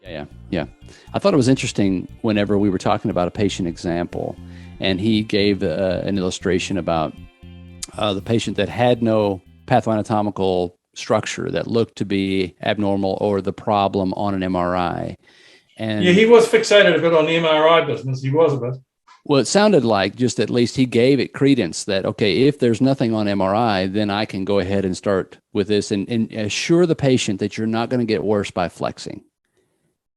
Yeah, yeah. I thought it was interesting whenever we were talking about a patient example, and he gave an illustration about the patient that had no pathoanatomical structure that looked to be abnormal or the problem on an MRI. Yeah, And he was fixated a bit on the MRI business. He was a bit. well, it sounded like just at least he gave it credence that, okay, if there's nothing on MRI, then I can go ahead and start with this and assure the patient that you're not going to get worse by flexing.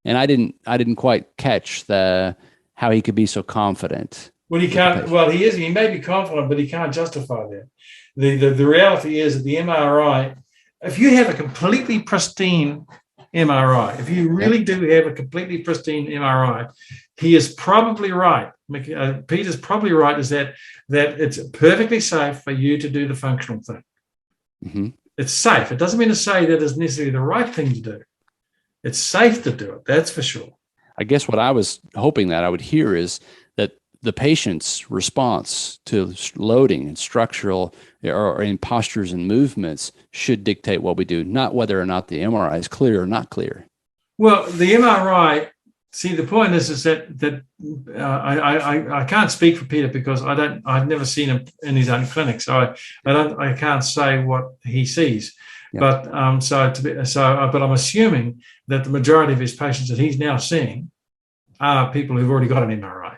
And I didn't quite catch how he could be so confident Well, he with the can't. patient. Well, he is. He may be confident, but he can't justify that. The reality is that the MRI, if you have a completely pristine MRI, if you Yep. really do have a completely pristine MRI, he is probably right. Peter's probably right. Is that it's perfectly safe for you to do the functional thing. Mm-hmm. It's safe. It doesn't mean to say that it's necessarily the right thing to do. It's safe to do it. That's for sure. I guess what I was hoping that I would hear is that the patient's response to loading and structural or in postures and movements should dictate what we do, not whether or not the MRI is clear or not clear. Well, the MRI. See, the point is that I can't speak for Peter because I've never seen him in his own clinic, so I can't say what he sees. Yeah. But but I'm assuming that the majority of his patients that he's now seeing are people who've already got an MRI.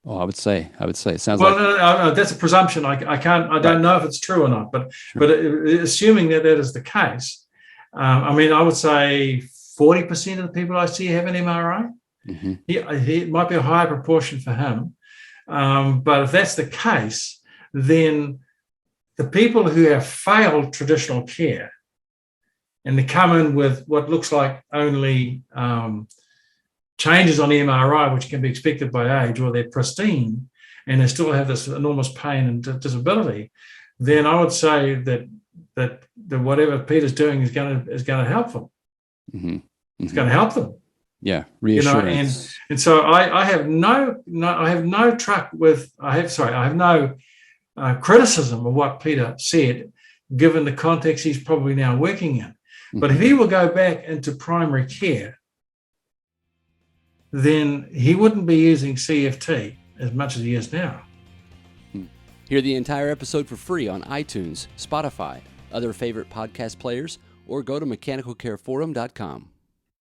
Oh, I would say it sounds Well, like no, that's a presumption. I don't right. know if it's true or not, but Sure. but assuming that is the case, I mean, I would say 40% of the people I see have an MRI. Mm-hmm. It might be a higher proportion for him, but if that's the case, then the people who have failed traditional care and they come in with what looks like only changes on the MRI, which can be expected by age, or they're pristine and they still have this enormous pain and disability, then I would say that whatever Peter's doing is going to help them. Mm-hmm. Mm-hmm. It's going to help them. Yeah, reassurance. And so I have no criticism of what Peter said, given the context he's probably now working in. Mm-hmm. But if he will go back into primary care, then he wouldn't be using CFT as much as he is now. Hear the entire episode for free on iTunes, Spotify, other favorite podcast players, or go to mechanicalcareforum.com.